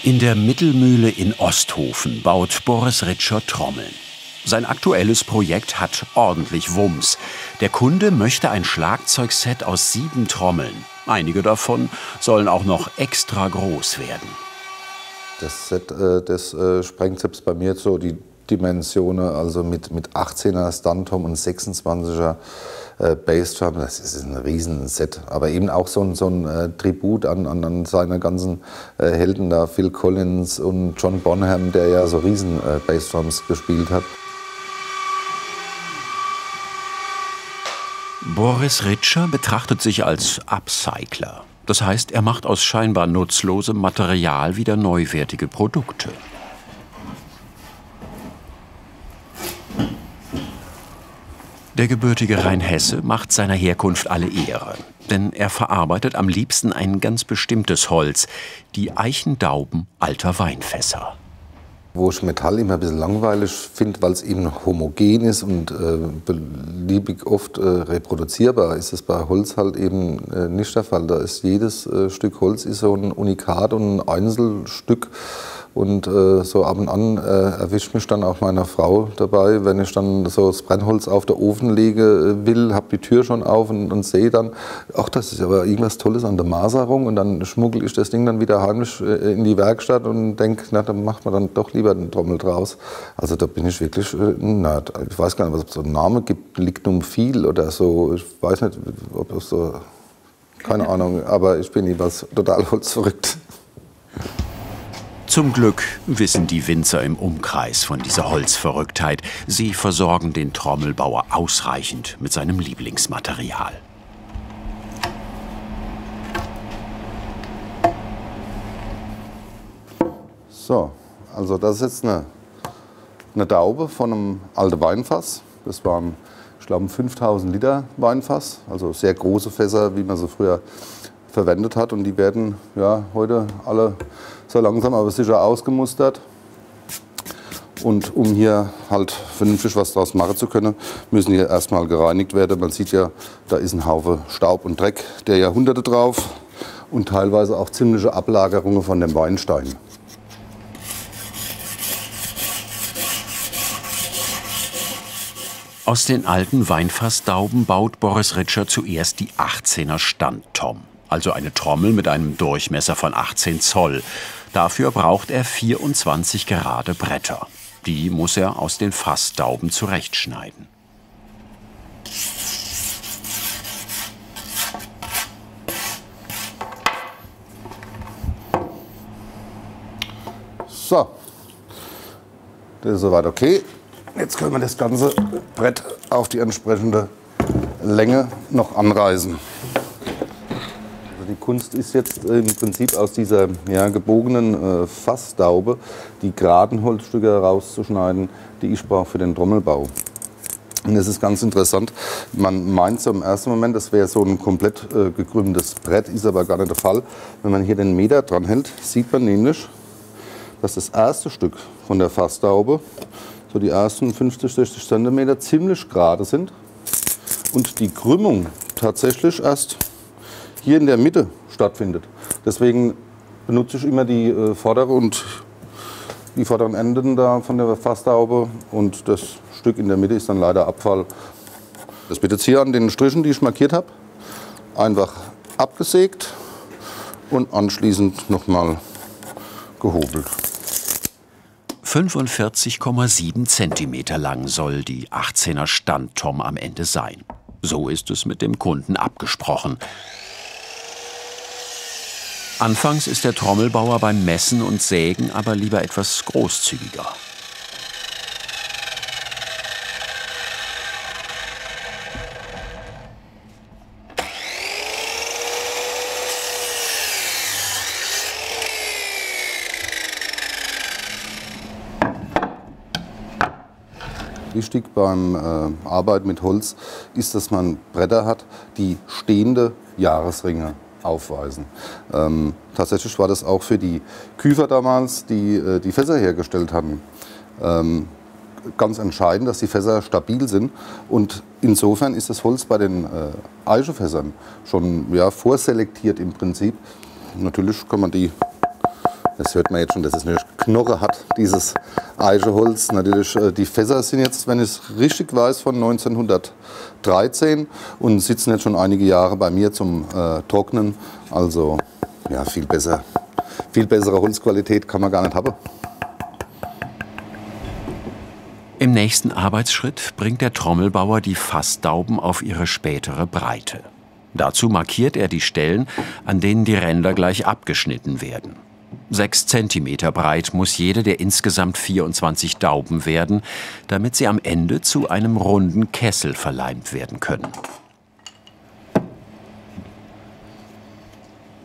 In der Mittelmühle in Osthofen baut Boris Ritscher Trommeln. Sein aktuelles Projekt hat ordentlich Wumms. Der Kunde möchte ein Schlagzeugset aus 7 Trommeln. Einige davon sollen auch noch extra groß werden. Das Set, das sprengt selbst bei mir so die Dimensionen, also mit 18er Stunt-Tom und 26er Bassdrum. Das ist ein Riesenset, aber eben auch so ein Tribut an seine ganzen Helden da, Phil Collins und John Bonham, der ja so riesen Bassdrums gespielt hat. Boris Ritscher betrachtet sich als Upcycler. Das heißt, er macht aus scheinbar nutzlosem Material wieder neuwertige Produkte. Der gebürtige Rheinhesse macht seiner Herkunft alle Ehre. Denn er verarbeitet am liebsten ein ganz bestimmtes Holz, die Eichendauben alter Weinfässer. Wo ich Metall immer ein bisschen langweilig finde, weil es eben homogen ist und beliebig oft reproduzierbar, ist es bei Holz halt eben nicht der Fall. Da ist jedes Stück Holz ist so ein Unikat und ein Einzelstück. Und so ab und an erwischt mich dann auch meine Frau dabei, wenn ich dann so das Brennholz auf den Ofen lege will, habe die Tür schon auf und sehe dann, ach, das ist aber irgendwas Tolles an der Maserung. Und dann schmuggle ich das Ding dann wieder heimlich in die Werkstatt und denke, na, dann macht man dann doch lieber den Trommel draus. Also da bin ich wirklich ein Nerd. Ich weiß gar nicht, was es so einen Namen gibt, Lignum-Viel oder so. Ich weiß nicht, ob es so, keine Ahnung, aber ich bin jeweils total holzverrückt. Zum Glück wissen die Winzer im Umkreis von dieser Holzverrücktheit. Sie versorgen den Trommelbauer ausreichend mit seinem Lieblingsmaterial. So, also das ist jetzt eine Daube von einem alten Weinfass. Das waren, ich glaube, ein 5000 Liter Weinfass, also sehr große Fässer, wie man sie früher verwendet hat. Und die werden ja heute alle so langsam aber sicher ausgemustert. Und um hier halt vernünftig was draus machen zu können, müssen hier erstmal gereinigt werden. Man sieht ja, da ist ein Haufen Staub und Dreck der Jahrhunderte drauf und teilweise auch ziemliche Ablagerungen von dem Weinstein. Aus den alten Weinfassdauben baut Boris Ritscher zuerst die 18er Stand-Tom. Also eine Trommel mit einem Durchmesser von 18 Zoll. Dafür braucht er 24 gerade Bretter. Die muss er aus den Fassdauben zurechtschneiden. So, das ist soweit okay. Jetzt können wir das ganze Brett auf die entsprechende Länge noch anreißen. Die Kunst ist jetzt im Prinzip aus dieser gebogenen Fassdaube die geraden Holzstücke herauszuschneiden, die ich brauche für den Trommelbau. Und das ist ganz interessant. Man meint so im ersten Moment, das wäre so ein komplett gekrümmtes Brett, ist aber gar nicht der Fall. Wenn man hier den Meter dran hält, sieht man nämlich, dass das erste Stück von der Fassdaube, so die ersten 50, 60 cm, ziemlich gerade sind und die Krümmung tatsächlich erst hier in der Mitte stattfindet. Deswegen benutze ich immer die vorderen Enden da von der Fassdaube und das Stück in der Mitte ist dann leider Abfall. Das wird jetzt hier an den Strichen, die ich markiert habe, einfach abgesägt und anschließend nochmal gehobelt. 45,7 cm lang soll die 18er Stand-Tom am Ende sein. So ist es mit dem Kunden abgesprochen. Anfangs ist der Trommelbauer beim Messen und Sägen aber lieber etwas großzügiger. Wichtig beim Arbeiten mit Holz ist, dass man Bretter hat, die stehende Jahresringe aufweisen. Tatsächlich war das auch für die Küfer damals, die die Fässer hergestellt hatten, ganz entscheidend, dass die Fässer stabil sind. Und insofern ist das Holz bei den Eichenfässern schon vorselektiert im Prinzip. Natürlich kann man die Das hört man jetzt schon, dass es eine Knoche hat, dieses Eicheholz. Natürlich, die Fässer sind jetzt, wenn ich es richtig weiß, von 1913 und sitzen jetzt schon einige Jahre bei mir zum Trocknen. Also ja, viel besser. Viel bessere Holzqualität kann man gar nicht haben. Im nächsten Arbeitsschritt bringt der Trommelbauer die Fassdauben auf ihre spätere Breite. Dazu markiert er die Stellen, an denen die Ränder gleich abgeschnitten werden. 6 Zentimeter breit muss jede der insgesamt 24 Dauben werden, damit sie am Ende zu einem runden Kessel verleimt werden können.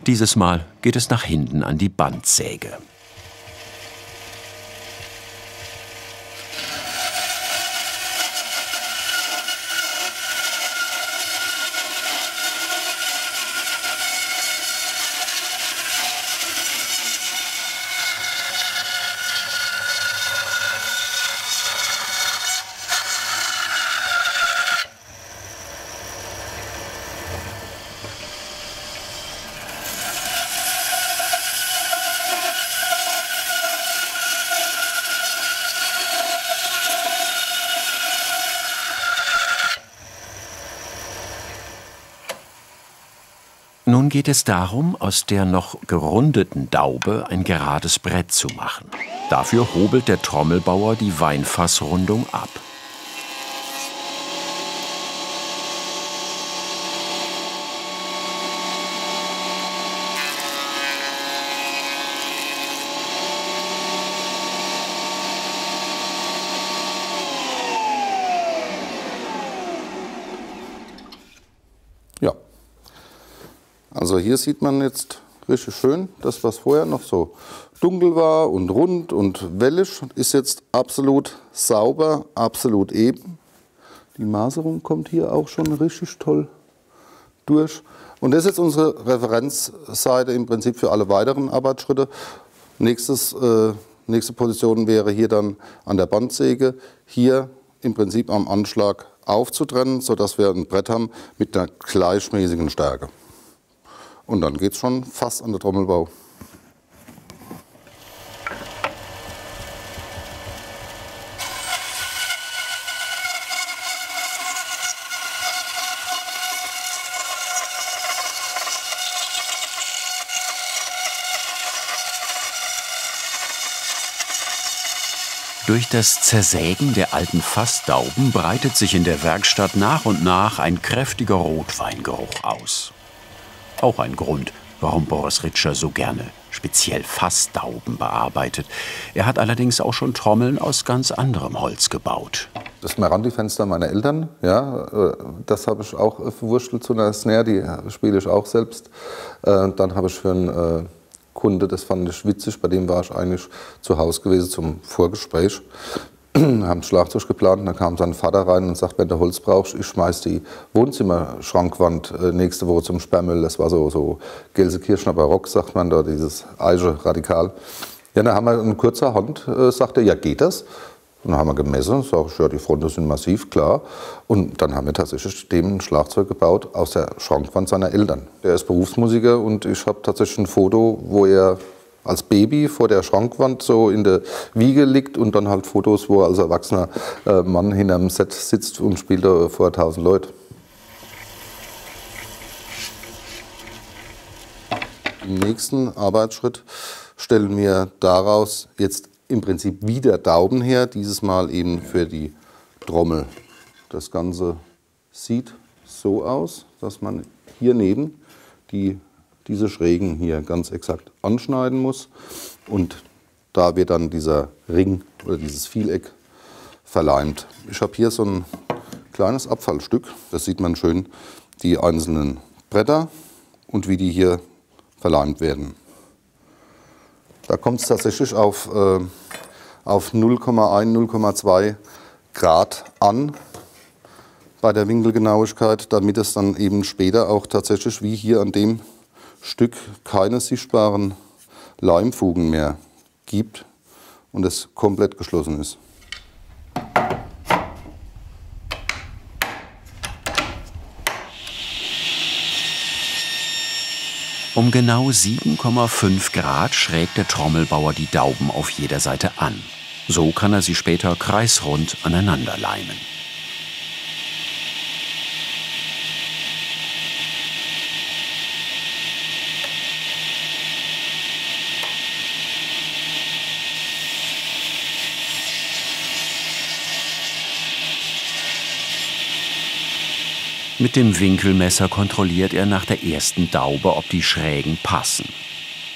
Dieses Mal geht es nach hinten an die Bandsäge. Nun geht es darum, aus der noch gerundeten Daube ein gerades Brett zu machen. Dafür hobelt der Trommelbauer die Weinfassrundung ab. Ja. Also hier sieht man jetzt richtig schön, das was vorher noch so dunkel war und rund und wellig, ist jetzt absolut sauber, absolut eben. Die Maserung kommt hier auch schon richtig toll durch. Und das ist jetzt unsere Referenzseite im Prinzip für alle weiteren Arbeitsschritte. Nächste Position wäre hier dann an der Bandsäge, hier im Prinzip am Anschlag aufzutrennen, sodass wir ein Brett haben mit einer gleichmäßigen Stärke. Und dann geht es schon fast an den Trommelbau. Durch das Zersägen der alten Fassdauben breitet sich in der Werkstatt nach und nach ein kräftiger Rotweingeruch aus. Auch ein Grund, warum Boris Ritscher so gerne speziell Fassdauben bearbeitet. Er hat allerdings auch schon Trommeln aus ganz anderem Holz gebaut. Das Merandi-Fenster meiner Eltern, ja, das habe ich auch verwurstelt zu einer Snare, die spiele ich auch selbst. Dann habe ich für einen Kunde, das fand ich witzig, bei dem war ich eigentlich zu Hause gewesen zum Vorgespräch. Haben Schlagzeug geplant, dann kam sein Vater rein und sagt, wenn du Holz brauchst, ich schmeiß die Wohnzimmerschrankwand nächste Woche zum Sperrmüll. Das war so Gelsenkirchener Barock, sagt man da, dieses Eiche radikal. Ja, dann haben wir in kurzer Hand, sagt er, ja geht das? Und dann haben wir gemessen, sag ich, ja, die Fronten sind massiv, klar. Und dann haben wir tatsächlich dem ein Schlagzeug gebaut aus der Schrankwand seiner Eltern. Der ist Berufsmusiker und ich habe tatsächlich ein Foto, wo er als Baby vor der Schrankwand so in der Wiege liegt und dann halt Fotos, wo er als erwachsener Mann hinterm Set sitzt und spielt da vor 1000 Leuten. Im nächsten Arbeitsschritt stellen wir daraus jetzt im Prinzip wieder Dauben her, dieses Mal eben für die Trommel. Das Ganze sieht so aus, dass man hier neben diese Schrägen hier ganz exakt anschneiden muss und da wird dann dieser Ring oder dieses Vieleck verleimt. Ich habe hier so ein kleines Abfallstück, das sieht man schön, die einzelnen Bretter und wie die hier verleimt werden. Da kommt es tatsächlich auf 0,1, 0,2 Grad an bei der Winkelgenauigkeit, damit es dann eben später auch tatsächlich wie hier an dem Stück keine sichtbaren Leimfugen mehr gibt und es komplett geschlossen ist. Um genau 7,5 Grad schrägt der Trommelbauer die Dauben auf jeder Seite an. So kann er sie später kreisrund aneinander leimen. Mit dem Winkelmesser kontrolliert er nach der ersten Daube, ob die Schrägen passen.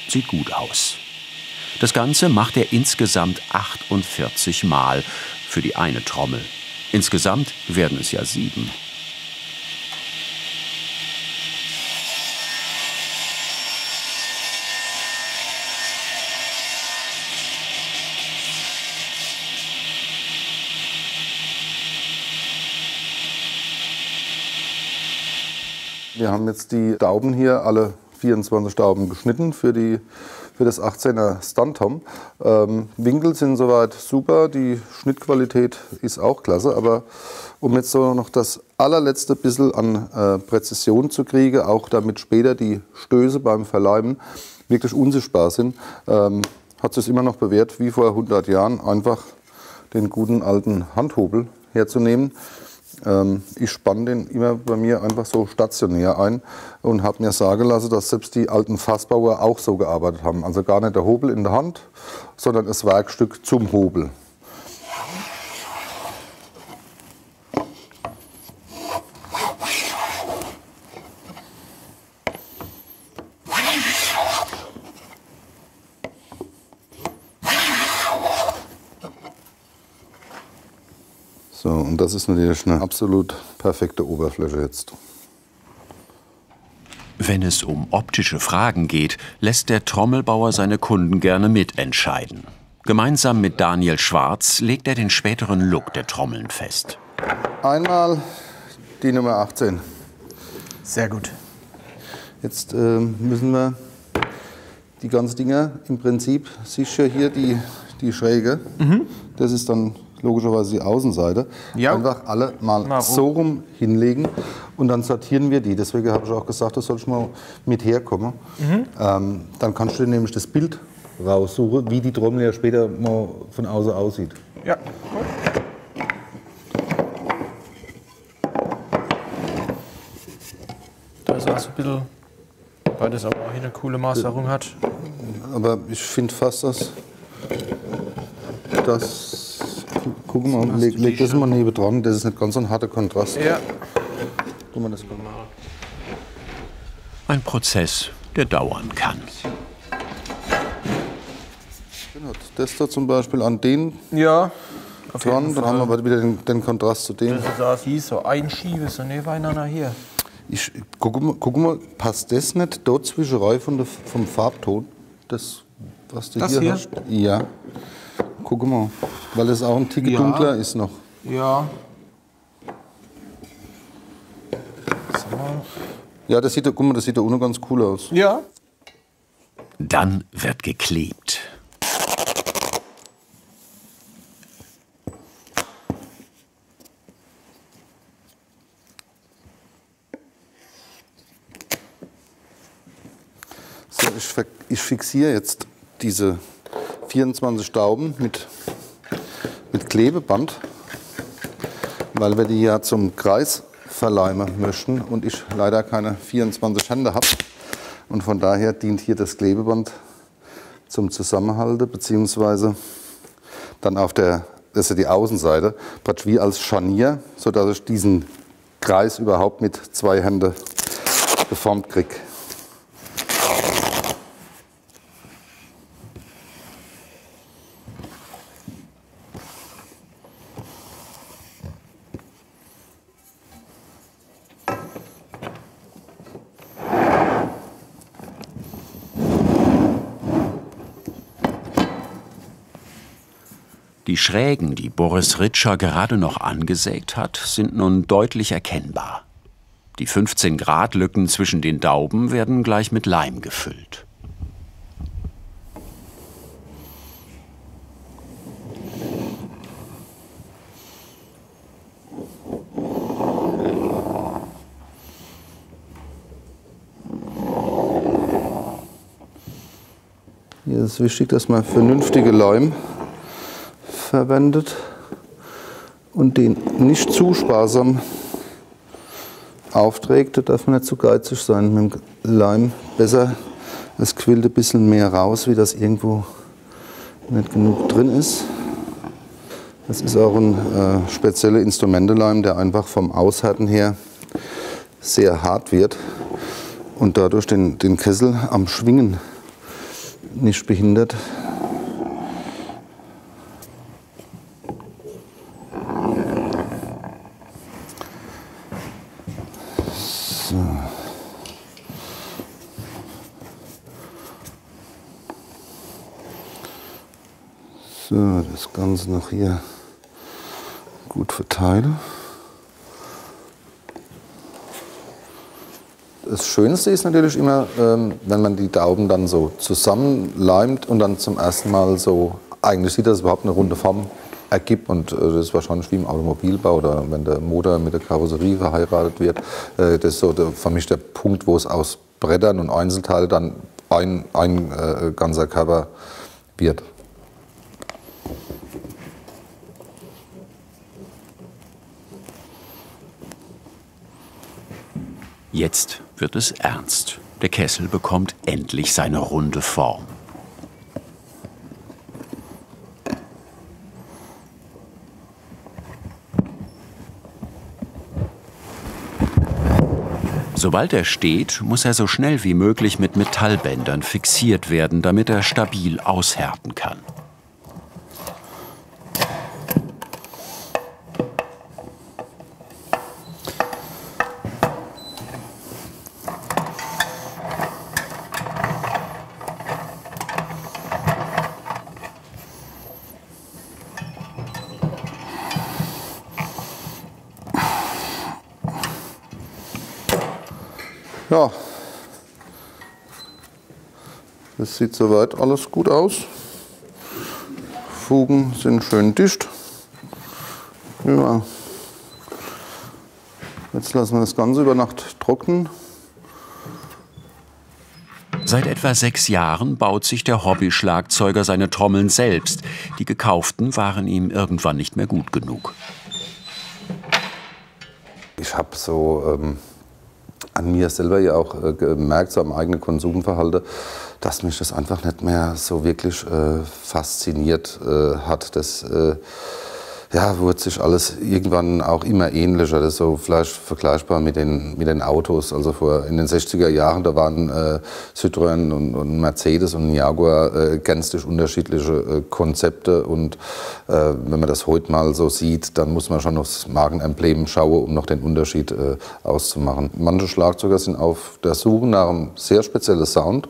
Sieht gut aus. Das Ganze macht er insgesamt 48 Mal für die eine Trommel. Insgesamt werden es ja 7. Wir haben jetzt die Dauben hier, alle 24 Dauben geschnitten für das 18er Stunt-Tom. Winkel sind soweit super, die Schnittqualität ist auch klasse, aber um jetzt so noch das allerletzte bisschen an Präzision zu kriegen, auch damit später die Stöße beim Verleimen wirklich unsichtbar sind, hat es sich immer noch bewährt, wie vor 100 Jahren, einfach den guten alten Handhobel herzunehmen. Ich spanne den immer bei mir einfach so stationär ein und habe mir sagen lassen, dass selbst die alten Fassbauer auch so gearbeitet haben. Also gar nicht der Hobel in der Hand, sondern das Werkstück zum Hobel. So, und das ist natürlich eine absolut perfekte Oberfläche jetzt. Wenn es um optische Fragen geht, lässt der Trommelbauer seine Kunden gerne mitentscheiden. Gemeinsam mit Daniel Schwarz legt er den späteren Look der Trommeln fest. Einmal die Nummer 18. Sehr gut. Jetzt müssen wir die ganzen Dinger, im Prinzip, siehst du ja hier die Schräge, das ist dann logischerweise die Außenseite, ja. Einfach alle mal so rum hinlegen und dann sortieren wir die. Deswegen habe ich auch gesagt, das soll ich mal mit herkommen. Dann kannst du dir nämlich das Bild raussuchen, wie die Trommel ja später mal von außen aussieht. Ja. Da ist also ein bisschen, weil das aber auch hier eine coole Maserung hat. Aber ich finde fast, dass guck mal, leg das mal neben dran, das ist nicht ganz so ein harter Kontrast. Ja. Guck mal, das Ein Prozess, der dauern kann. Das da zum Beispiel an den Ja. dran, dann haben wir aber wieder den Kontrast zu dem. Das ist auch hier so einschiebe, so nebeneinander hier. Guck mal, passt das nicht dort zwischen Reihe vom Farbton? Das, was du Das hier hier? hast? Ja. Guck mal, weil es auch ein Ticken dunkler ist noch. Ja. Ja, das sieht, guck mal, das sieht da unten ganz cool aus. Ja. Dann wird geklebt. So, ich fixiere jetzt diese 24 Dauben mit Klebeband, weil wir die ja zum Kreis verleimen möchten und ich leider keine 24 Hände habe. Und von daher dient hier das Klebeband zum Zusammenhalten, beziehungsweise dann auf das ist ja die Außenseite, praktisch wie als Scharnier, sodass ich diesen Kreis überhaupt mit 2 Händen geformt kriege. Die Schrägen, die Boris Ritscher gerade noch angesägt hat, sind nun deutlich erkennbar. Die 15 Grad Lücken zwischen den Dauben werden gleich mit Leim gefüllt. Hier ist wichtig, dass man vernünftige Leim verwendet und den nicht zu sparsam aufträgt. Da darf man nicht zu geizig sein mit dem Leim. Besser, es quillt ein bisschen mehr raus, wie das irgendwo nicht genug drin ist. Das ist auch ein spezieller Instrumenteleim, der einfach vom Aushärten her sehr hart wird und dadurch den Kessel am Schwingen nicht behindert. So, das Ganze noch hier gut verteilen. Das Schönste ist natürlich immer, wenn man die Dauben dann so zusammenleimt und dann zum ersten Mal so, eigentlich sieht das überhaupt eine runde Form ergibt, und das ist wahrscheinlich wie im Automobilbau oder wenn der Motor mit der Karosserie verheiratet wird. Das ist so für mich der Punkt, wo es aus Brettern und Einzelteilen dann ein ganzer Körper wird. Jetzt wird es ernst. Der Kessel bekommt endlich seine runde Form. Sobald er steht, muss er so schnell wie möglich mit Metallbändern fixiert werden, damit er stabil aushärten kann. Ja, das sieht soweit alles gut aus. Fugen sind schön dicht. Ja. Jetzt lassen wir das Ganze über Nacht trocknen. Seit etwa 6 Jahren baut sich der Hobby-Schlagzeuger seine Trommeln selbst. Die gekauften waren ihm irgendwann nicht mehr gut genug. Ich habe so an mir selber ja auch gemerkt, so am eigenen Konsumverhalten, dass mich das einfach nicht mehr so wirklich fasziniert hat. Das ja, wurde sich alles irgendwann auch immer ähnlicher. Das ist so vielleicht vergleichbar mit den Autos. Also in den 60er Jahren, da waren Citroën und Mercedes und Jaguar gänzlich unterschiedliche Konzepte. Und wenn man das heute mal so sieht, dann muss man schon aufs Markenemblem schauen, um noch den Unterschied auszumachen. Manche Schlagzeuger sind auf der Suche nach einem sehr speziellen Sound.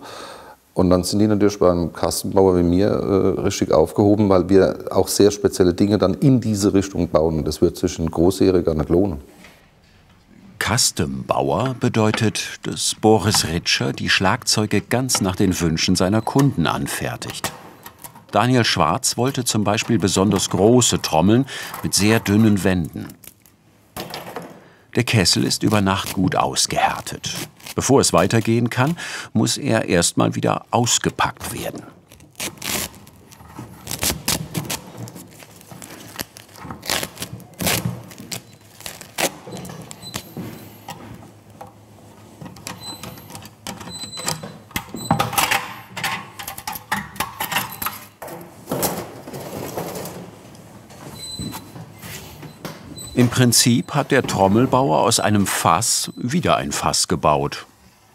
Und dann sind die natürlich beim Kastenbauer wie mir richtig aufgehoben, weil wir auch sehr spezielle Dinge dann in diese Richtung bauen. Und das wird sich in Großserie gar nicht lohnen. Custom-Bauer bedeutet, dass Boris Ritscher die Schlagzeuge ganz nach den Wünschen seiner Kunden anfertigt. Daniel Schwarz wollte zum Beispiel besonders große Trommeln mit sehr dünnen Wänden. Der Kessel ist über Nacht gut ausgehärtet. Bevor es weitergehen kann, muss er erstmal wieder ausgepackt werden. Im Prinzip hat der Trommelbauer aus einem Fass wieder ein Fass gebaut.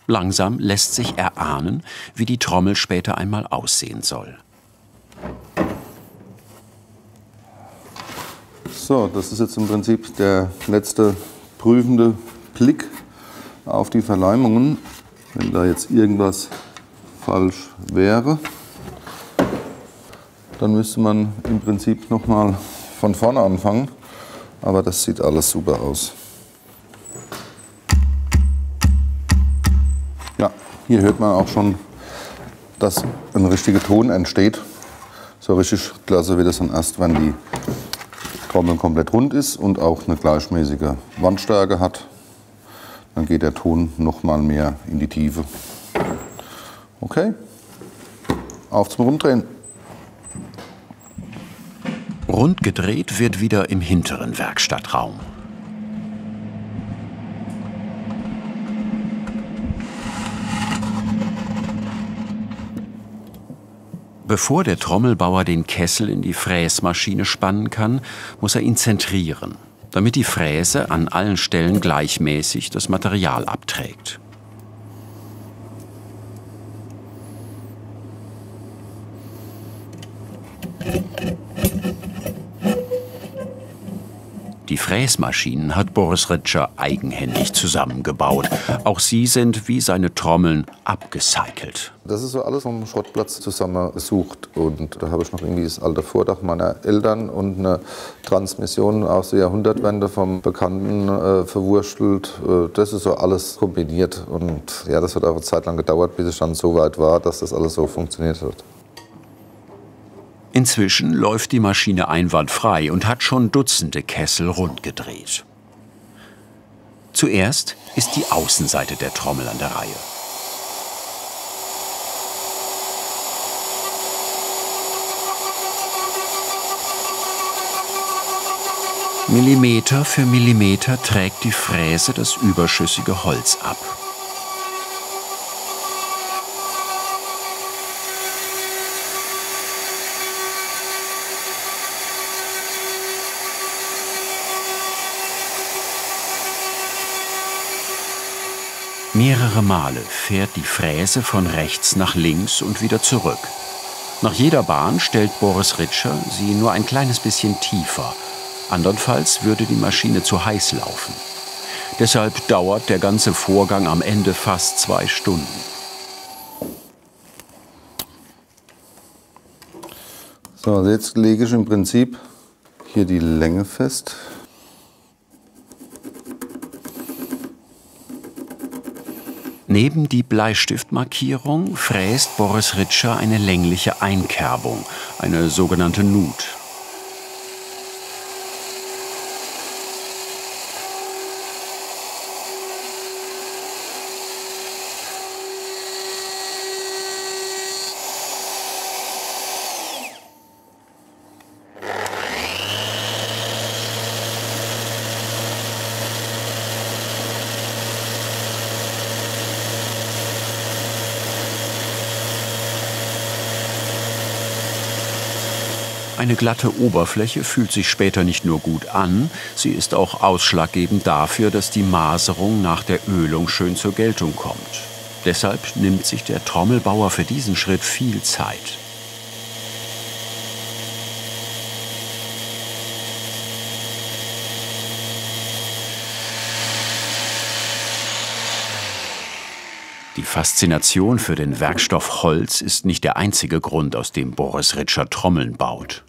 Langsam lässt sich erahnen, wie die Trommel später einmal aussehen soll. So, das ist jetzt im Prinzip der letzte prüfende Blick auf die Verleimungen. Wenn da jetzt irgendwas falsch wäre, dann müsste man im Prinzip noch mal von vorne anfangen. Aber das sieht alles super aus. Ja, hier hört man auch schon, dass ein richtiger Ton entsteht. So richtig klasse wird es dann erst, wenn die Trommel komplett rund ist und auch eine gleichmäßige Wandstärke hat. Dann geht der Ton noch mal mehr in die Tiefe. Okay? Auf zum Runddrehen. Rund gedreht wird wieder im hinteren Werkstattraum. Bevor der Trommelbauer den Kessel in die Fräsmaschine spannen kann, muss er ihn zentrieren, damit die Fräse an allen Stellen gleichmäßig das Material abträgt. Die Fräsmaschinen hat Boris Ritscher eigenhändig zusammengebaut. Auch sie sind wie seine Trommeln abgecycelt. Das ist so alles vom Schrottplatz zusammengesucht. Und da habe ich noch irgendwie das alte Vordach meiner Eltern und eine Transmission aus der Jahrhundertwende vom Bekannten verwurstelt. Das ist so alles kombiniert. Und ja, das hat auch eine Zeit lang gedauert, bis ich dann so weit war, dass das alles so funktioniert hat. Inzwischen läuft die Maschine einwandfrei und hat schon Dutzende Kessel rund gedreht. Zuerst ist die Außenseite der Trommel an der Reihe. Millimeter für Millimeter trägt die Fräse das überschüssige Holz ab. Mehrere Male fährt die Fräse von rechts nach links und wieder zurück. Nach jeder Bahn stellt Boris Ritscher sie nur ein kleines bisschen tiefer. Andernfalls würde die Maschine zu heiß laufen. Deshalb dauert der ganze Vorgang am Ende fast 2 Stunden. So, also jetzt lege ich im Prinzip hier die Länge fest. Neben die Bleistiftmarkierung fräst Boris Ritscher eine längliche Einkerbung, eine sogenannte Nut. Eine glatte Oberfläche fühlt sich später nicht nur gut an, sie ist auch ausschlaggebend dafür, dass die Maserung nach der Ölung schön zur Geltung kommt. Deshalb nimmt sich der Trommelbauer für diesen Schritt viel Zeit. Die Faszination für den Werkstoff Holz ist nicht der einzige Grund, aus dem Boris Ritscher Trommeln baut.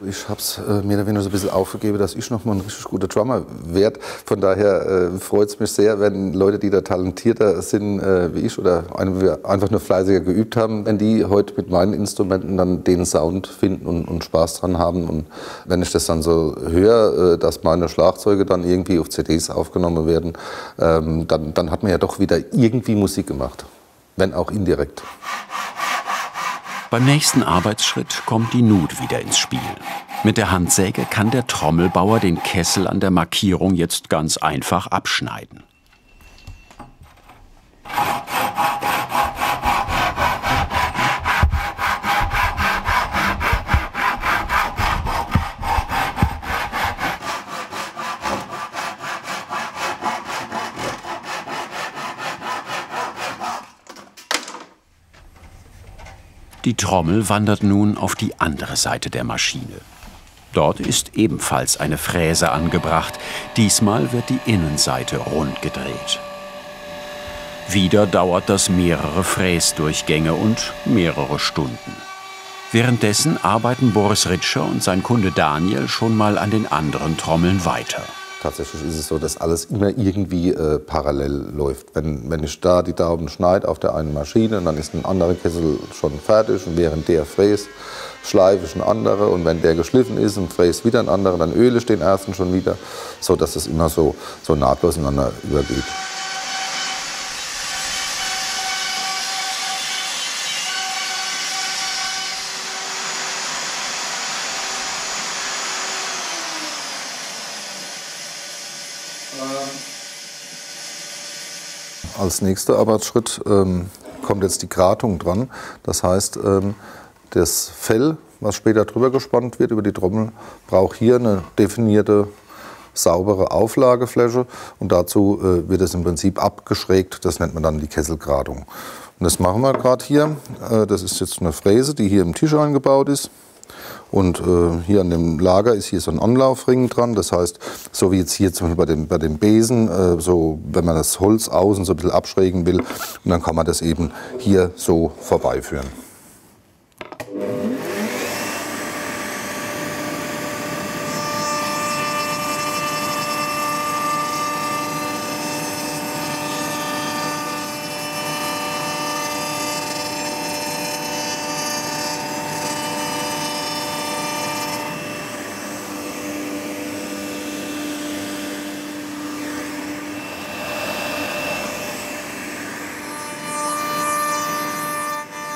Ich habe es mehr oder weniger so ein bisschen aufgegeben, dass ich noch mal ein richtig guter Drummer werde. Von daher freut es mich sehr, wenn Leute, die da talentierter sind wie ich oder einfach nur fleißiger geübt haben, wenn die heute mit meinen Instrumenten dann den Sound finden und Spaß dran haben. Und wenn ich das dann so höre, dass meine Schlagzeuge dann irgendwie auf CDs aufgenommen werden, dann hat man ja doch wieder irgendwie Musik gemacht, wenn auch indirekt. Beim nächsten Arbeitsschritt kommt die Nut wieder ins Spiel. Mit der Handsäge kann der Trommelbauer den Kessel an der Markierung jetzt ganz einfach abschneiden. Die Trommel wandert nun auf die andere Seite der Maschine. Dort ist ebenfalls eine Fräse angebracht. Diesmal wird die Innenseite rund gedreht. Wieder dauert das mehrere Fräsdurchgänge und mehrere Stunden. Währenddessen arbeiten Boris Ritscher und sein Kunde Daniel schon mal an den anderen Trommeln weiter. Tatsächlich ist es so, dass alles immer irgendwie parallel läuft. Wenn ich da die Daumen schneide auf der einen Maschine, dann ist ein anderer Kessel schon fertig und während der fräst, schleife ich einen anderen und wenn der geschliffen ist und fräst wieder einen anderen, dann öle ich den ersten schon wieder, so dass es immer so nahtlos ineinander übergeht. Als nächster Arbeitsschritt kommt jetzt die Gratung dran. Das heißt, das Fell, was später drüber gespannt wird über die Trommel, braucht hier eine definierte, saubere Auflagefläche. Und dazu wird es im Prinzip abgeschrägt. Das nennt man dann die Kesselgratung. Und das machen wir gerade hier. Das ist jetzt eine Fräse, die hier im Tisch eingebaut ist. Und hier an dem Lager ist hier so ein Anlaufring dran. Das heißt, so wie jetzt hier zum Beispiel bei dem Besen, so wenn man das Holz außen so ein bisschen abschrägen will, und dann kann man das eben hier so vorbeiführen.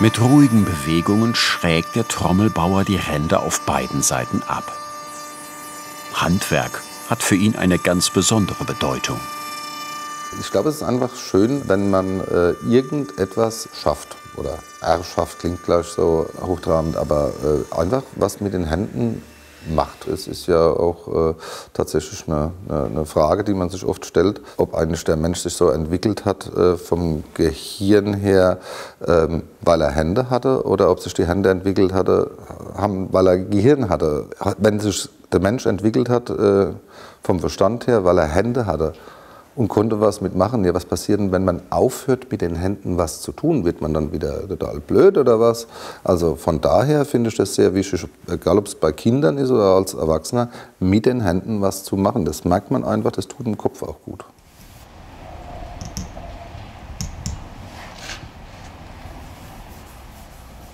Mit ruhigen Bewegungen schrägt der Trommelbauer die Ränder auf beiden Seiten ab. Handwerk hat für ihn eine ganz besondere Bedeutung. Ich glaube, es ist einfach schön, wenn man irgendetwas schafft. Oder erschafft klingt gleich so hochtrabend, aber einfach was mit den Händen macht. Es ist ja auch tatsächlich eine Frage, die man sich oft stellt, ob eigentlich der Mensch sich so entwickelt hat vom Gehirn her, weil er Hände hatte, oder ob sich die Hände entwickelt haben, weil er Gehirn hatte. Wenn sich der Mensch entwickelt hat vom Verstand her, weil er Hände hatte und konnte was mitmachen, ja, was passiert denn, wenn man aufhört, mit den Händen was zu tun? Wird man dann wieder total blöd oder was? Also von daher finde ich das sehr wichtig, egal ob es bei Kindern ist oder als Erwachsener, mit den Händen was zu machen. Das merkt man einfach, das tut dem Kopf auch gut.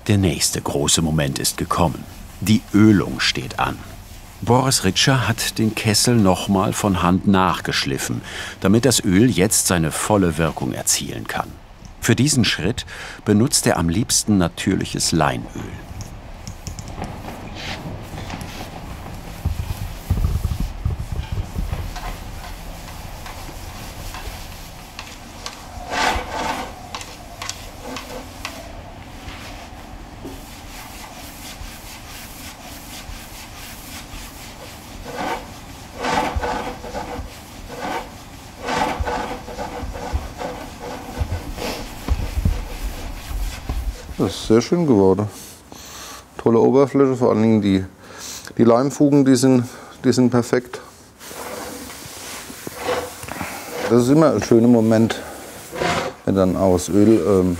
Der nächste große Moment ist gekommen. Die Ölung steht an. Boris Ritscher hat den Kessel nochmal von Hand nachgeschliffen, damit das Öl jetzt seine volle Wirkung erzielen kann. Für diesen Schritt benutzt er am liebsten natürliches Leinöl. Das ist sehr schön geworden. Tolle Oberfläche, vor allen Dingen die Leimfugen, die sind perfekt. Das ist immer ein schöner Moment, wenn dann aus Öl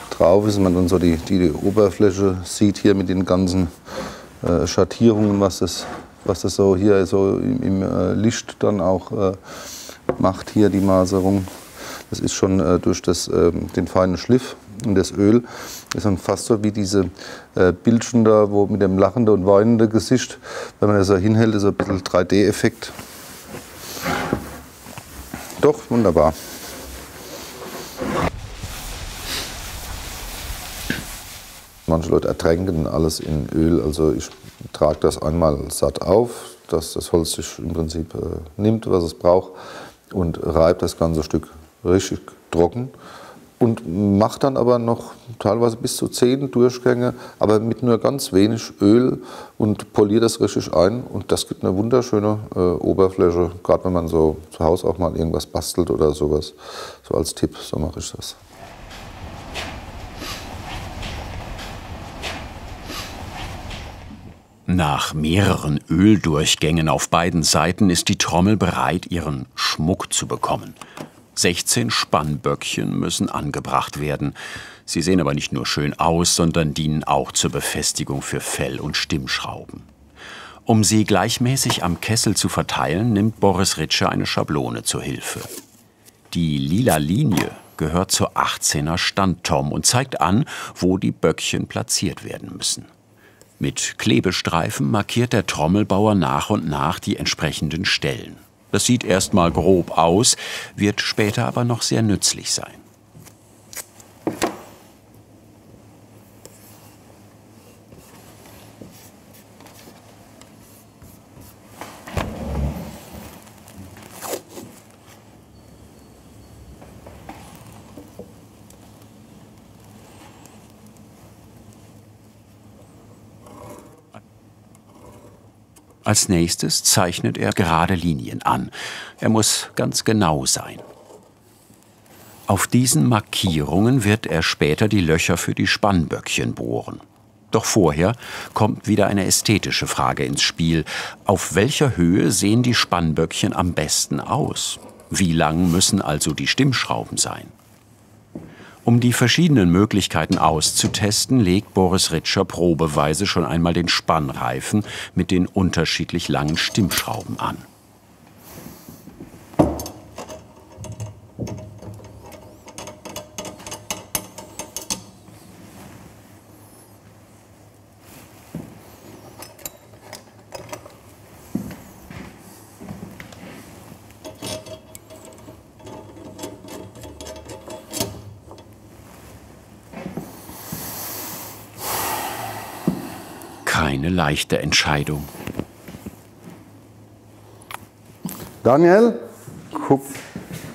drauf ist und man dann so die Oberfläche sieht hier mit den ganzen Schattierungen, was das so hier so im Licht dann auch macht, hier die Maserung. Das ist schon durch den feinen Schliff und das Öl ist dann fast so wie diese Bildchen da, wo mit dem lachenden und weinenden Gesicht, wenn man das so hinhält, ist so ein bisschen 3D-Effekt. Doch, wunderbar. Manche Leute ertränken alles in Öl, also ich trage das einmal satt auf, dass das Holz sich im Prinzip nimmt, was es braucht, und reibt das ganze Stück richtig trocken und macht dann aber noch teilweise bis zu 10 Durchgänge, aber mit nur ganz wenig Öl, und poliert das richtig ein, und das gibt eine wunderschöne Oberfläche, gerade wenn man so zu Hause auch mal irgendwas bastelt oder sowas. So als Tipp, so mache ich das. Nach mehreren Öldurchgängen auf beiden Seiten ist die Trommel bereit, ihren Schmuck zu bekommen. 16 Spannböckchen müssen angebracht werden. Sie sehen aber nicht nur schön aus, sondern dienen auch zur Befestigung für Fell- und Stimmschrauben. Um sie gleichmäßig am Kessel zu verteilen, nimmt Boris Ritscher eine Schablone zur Hilfe. Die lila Linie gehört zur 18er Standtom und zeigt an, wo die Böckchen platziert werden müssen. Mit Klebestreifen markiert der Trommelbauer nach und nach die entsprechenden Stellen. Das sieht erstmal grob aus, wird später aber noch sehr nützlich sein. Als nächstes zeichnet er gerade Linien an. Er muss ganz genau sein. Auf diesen Markierungen wird er später die Löcher für die Spannböckchen bohren. Doch vorher kommt wieder eine ästhetische Frage ins Spiel. Auf welcher Höhe sehen die Spannböckchen am besten aus? Wie lang müssen also die Stimmschrauben sein? Um die verschiedenen Möglichkeiten auszutesten, legt Boris Ritscher probeweise schon einmal den Spannreifen mit den unterschiedlich langen Stimmschrauben an. Keine leichte Entscheidung. Daniel,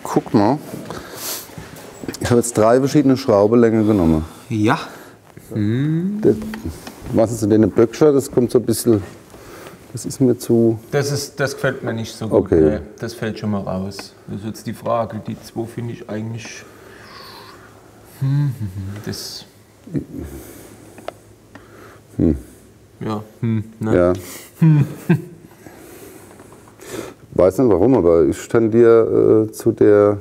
guck mal. Ich habe jetzt 3 verschiedene Schraubelängen genommen. Ja. Was ist denn ein Böckscher? Das kommt so ein bisschen. Das ist mir zu. Das gefällt mir nicht so gut. Okay. Nee, das fällt schon mal raus. Das ist jetzt die Frage. Die 2 finde ich eigentlich. Das. Ja. Ne? Ja. Weiß nicht warum, aber ich tendiere zu der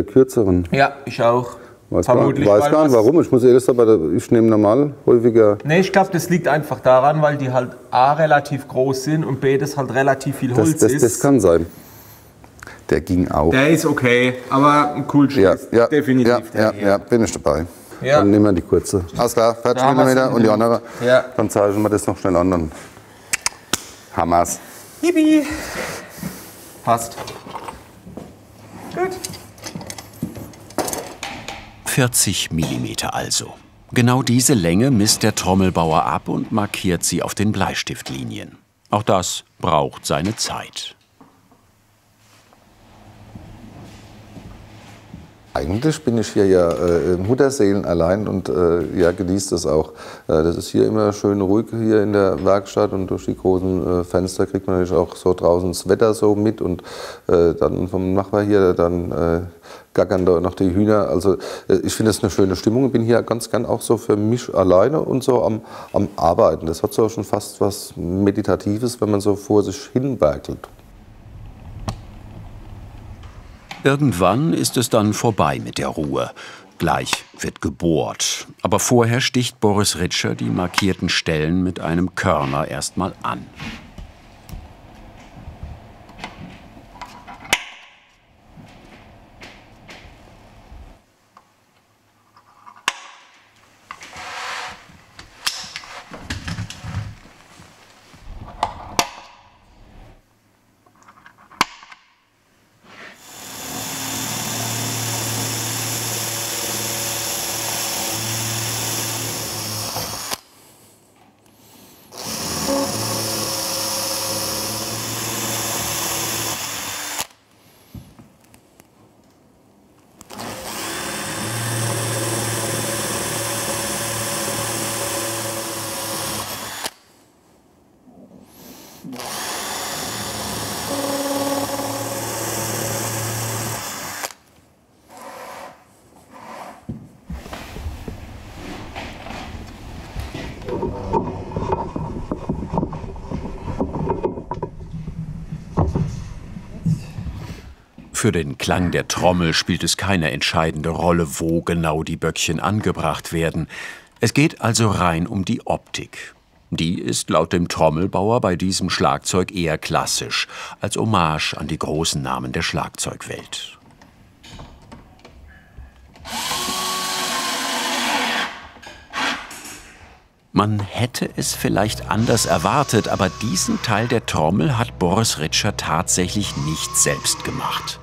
kürzeren. Ja, ich auch. Weiß Vermutlich, gar nicht warum. Ich muss ehrlich sagen, aber ich nehme normal häufiger. Nee, ich glaube, das liegt einfach daran, weil die halt A relativ groß sind und B, das halt relativ viel Holz ist. Das kann sein. Der ging auch. Der ist okay, aber ein Coolschnitt. Ja, Definitiv. ja, bin ich dabei. Ja. Dann nehmen wir die kurze. Alles klar, 40 mm und die andere. Ja. Dann zeigen wir das noch schnell an. Dann Hamas. Yippie. Passt. Gut. 40 mm also. Genau diese Länge misst der Trommelbauer ab und markiert sie auf den Bleistiftlinien. Auch das braucht seine Zeit. Eigentlich bin ich hier ja Mutterseelen allein und genieße das auch. Das ist hier immer schön ruhig hier in der Werkstatt und durch die großen Fenster kriegt man natürlich auch so draußen das Wetter so mit und dann vom Nachbar hier dann gackern da noch die Hühner. Also ich finde das eine schöne Stimmung. Ich bin hier ganz gern auch so für mich alleine und so am Arbeiten. Das hat so schon fast was Meditatives, wenn man so vor sich hin werkelt. Irgendwann ist es dann vorbei mit der Ruhe. Gleich wird gebohrt. Aber vorher sticht Boris Ritscher die markierten Stellen mit einem Körner erstmal an. Für den Klang der Trommel spielt es keine entscheidende Rolle, wo genau die Böckchen angebracht werden. Es geht also rein um die Optik. Die ist laut dem Trommelbauer bei diesem Schlagzeug eher klassisch, als Hommage an die großen Namen der Schlagzeugwelt. Man hätte es vielleicht anders erwartet, aber diesen Teil der Trommel hat Boris Ritscher tatsächlich nicht selbst gemacht.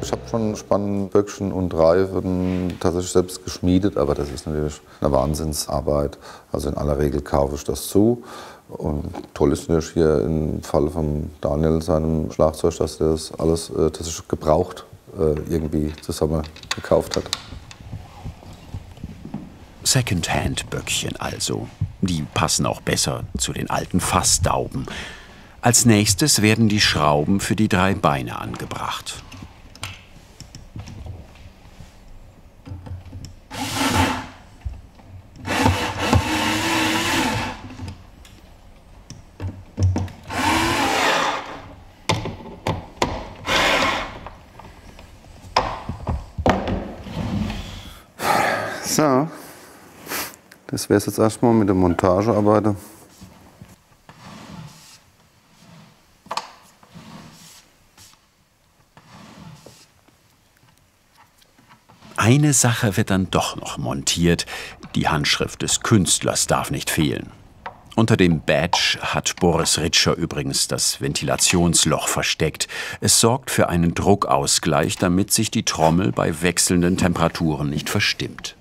Ich habe schon Spannböckchen und Reifen tatsächlich selbst geschmiedet, aber das ist natürlich eine Wahnsinnsarbeit. Also in aller Regel kaufe ich das zu. Und toll ist natürlich hier im Fall von Daniel, seinem Schlagzeug, dass er das alles tatsächlich gebraucht irgendwie zusammen gekauft hat. Secondhand-Böckchen also. Die passen auch besser zu den alten Fassdauben. Als nächstes werden die Schrauben für die 3 Beine angebracht. So, das wäre es jetzt erstmal mit der Montagearbeit. Eine Sache wird dann doch noch montiert. Die Handschrift des Künstlers darf nicht fehlen. Unter dem Badge hat Boris Ritscher übrigens das Ventilationsloch versteckt. Es sorgt für einen Druckausgleich, damit sich die Trommel bei wechselnden Temperaturen nicht verstimmt.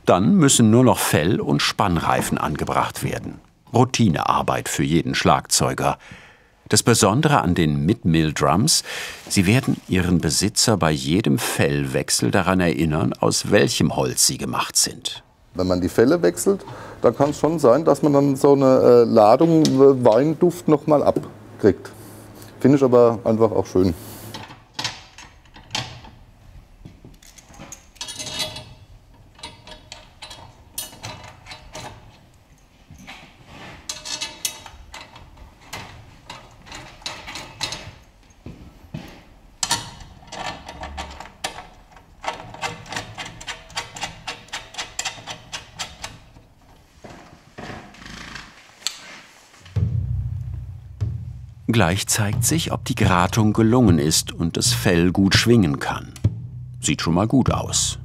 Dann müssen nur noch Fell- und Spannreifen angebracht werden. Routinearbeit für jeden Schlagzeuger. Das Besondere an den Mid-Mill-Drums: sie werden ihren Besitzer bei jedem Fellwechsel daran erinnern, aus welchem Holz sie gemacht sind. Wenn man die Felle wechselt, dann kann es schon sein, dass man dann so eine Ladung Weinduft noch mal abkriegt. Finde ich aber einfach auch schön. Gleich zeigt sich, ob die Gratung gelungen ist und das Fell gut schwingen kann. Sieht schon mal gut aus.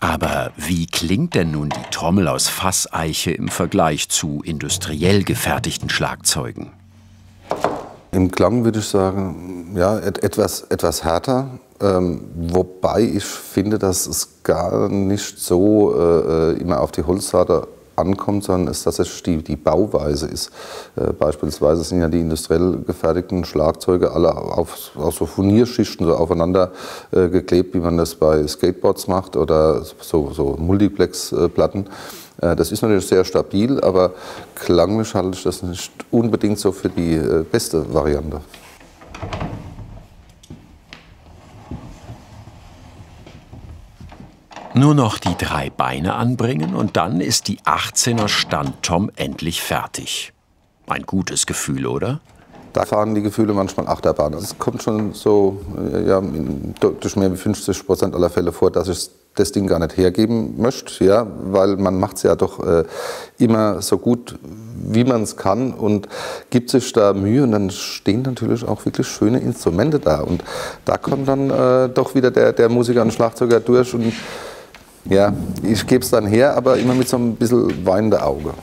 Aber wie klingt denn nun die Trommel aus Fasseiche im Vergleich zu industriell gefertigten Schlagzeugen? Im Klang würde ich sagen, ja, etwas härter, wobei ich finde, dass es gar nicht so immer auf die Holzsaite ankommt, sondern es tatsächlich die Bauweise ist. Beispielsweise sind ja die industriell gefertigten Schlagzeuge alle auf so Furnierschichten so aufeinander geklebt, wie man das bei Skateboards macht oder so Multiplex-Platten. Das ist natürlich sehr stabil, aber klanglich halte ich das nicht unbedingt so für die beste Variante. Nur noch die 3 Beine anbringen und dann ist die 18er Standtom endlich fertig. Ein gutes Gefühl, oder? Da fahren die Gefühle manchmal Achterbahn. Es kommt schon so ja, durch mehr wie 50% aller Fälle vor, dass ich das Ding gar nicht hergeben möchte, ja, weil man macht es ja doch immer so gut, wie man es kann und gibt sich da Mühe und dann stehen natürlich auch wirklich schöne Instrumente da und da kommt dann doch wieder der Musiker und Schlagzeuger durch und ja, ich gebe es dann her, aber immer mit so ein bisschen weinendem Auge.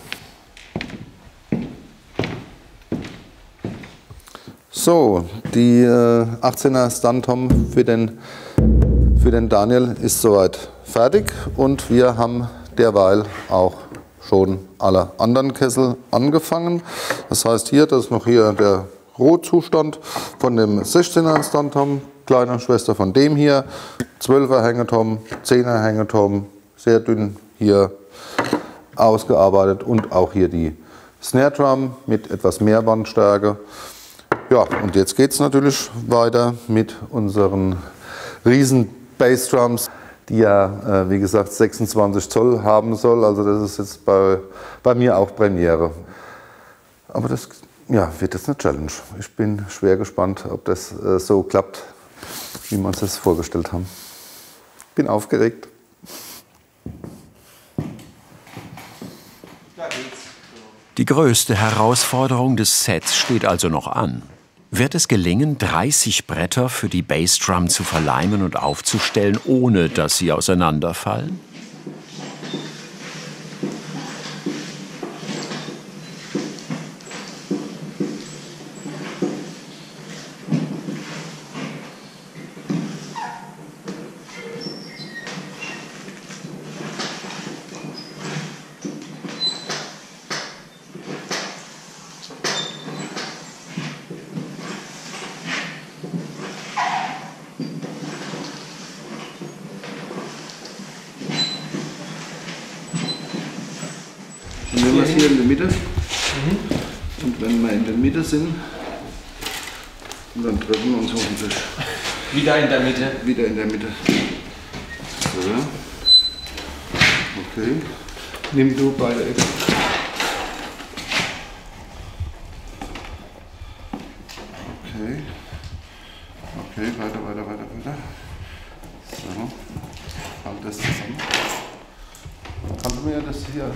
So, die 18er Standtom für den Daniel ist soweit fertig und wir haben derweil auch schon alle anderen Kessel angefangen. Das heißt hier, das ist noch hier der Rohzustand von dem 16er Standtom, kleine Schwester von dem hier, 12er Hängetom, 10er Hängetom, sehr dünn hier ausgearbeitet und auch hier die Snare Drum mit etwas mehr Wandstärke. Ja, und jetzt geht es natürlich weiter mit unseren riesen Bassdrums, die ja, wie gesagt, 26 Zoll haben soll. Also das ist jetzt bei mir auch Premiere. Aber das ja, wird jetzt eine Challenge. Ich bin schwer gespannt, ob das so klappt, wie wir uns das vorgestellt haben. Bin aufgeregt. Die größte Herausforderung des Sets steht also noch an. Wird es gelingen, 30 Bretter für die Bassdrum zu verleimen und aufzustellen, ohne dass sie auseinanderfallen? Dann nehmen wir es hier in der Mitte. Und wenn wir in der Mitte sind, und dann treffen wir uns hoffentlich. Wieder in der Mitte. Wieder in der Mitte. So. Okay. Nimm du beide Ecken. Okay. Okay, weiter. So. Halt das zusammen. Kannst du mir das hier...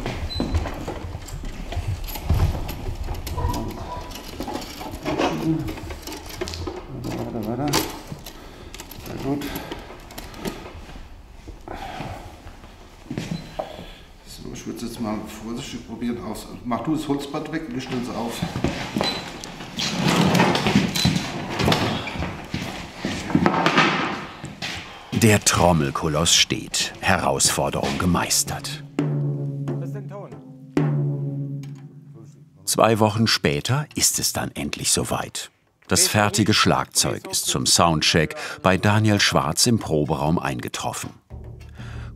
Weiter. Sehr gut. So, ich würde es jetzt mal vorsichtig probieren aus. Mach du das Holzbad weg und ich stelle es auf. Der Trommelkoloss steht. Herausforderung gemeistert. 2 Wochen später ist es dann endlich soweit. Das fertige Schlagzeug ist zum Soundcheck bei Daniel Schwarz im Proberaum eingetroffen.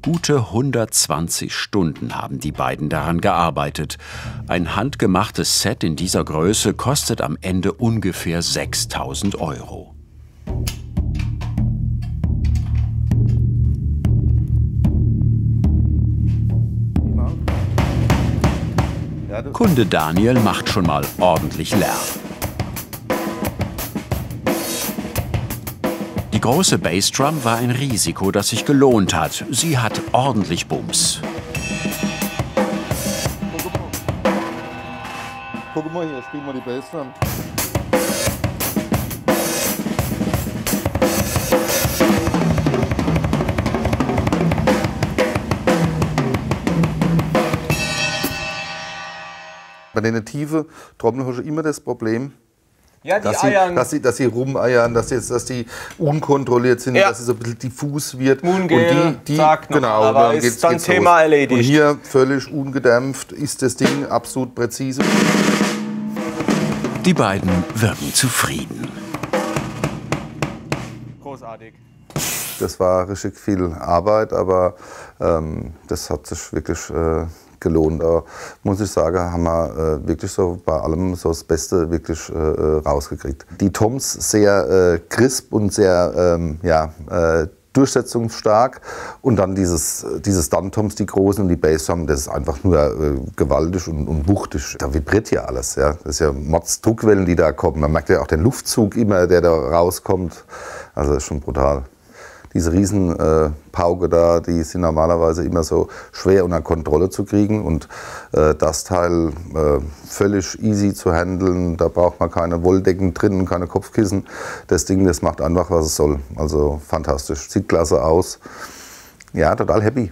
Gute 120 Stunden haben die beiden daran gearbeitet. Ein handgemachtes Set in dieser Größe kostet am Ende ungefähr 6.000 €. Kunde Daniel macht schon mal ordentlich Lärm. Die große Bassdrum war ein Risiko, das sich gelohnt hat. Sie hat ordentlich Bums. Guck mal hier, spielen wir die Bassdrum. Bei den tiefen Trommeln hast du immer das Problem, Ja, dass sie rumeiern, dass die unkontrolliert sind, dass es so ein bisschen diffus wird. Mungel, und die zack, genau, aber dann ist geht's dann Thema los. erledigt. Und hier völlig ungedämpft ist das Ding absolut präzise. Die beiden wirken zufrieden. Großartig. Das war richtig viel Arbeit, aber das hat sich wirklich gelohnt. Da muss ich sagen, haben wir wirklich so bei allem so das Beste wirklich rausgekriegt. Die Toms sehr crisp und sehr durchsetzungsstark und dann dieses Stunt-Toms, die großen und die Bass-Tom, das ist einfach nur gewaltig und wuchtig. Da vibriert ja alles. Ja. Das ist ja Mods-Druckwellen, die da kommen. Man merkt ja auch den Luftzug immer, der da rauskommt. Also das ist schon brutal. Diese riesen Pauke da, die sind normalerweise immer so schwer unter Kontrolle zu kriegen und das Teil völlig easy zu handeln. Da braucht man keine Wolldecken drin und keine Kopfkissen. Das Ding, das macht einfach, was es soll. Also fantastisch, sieht klasse aus. Ja, total happy.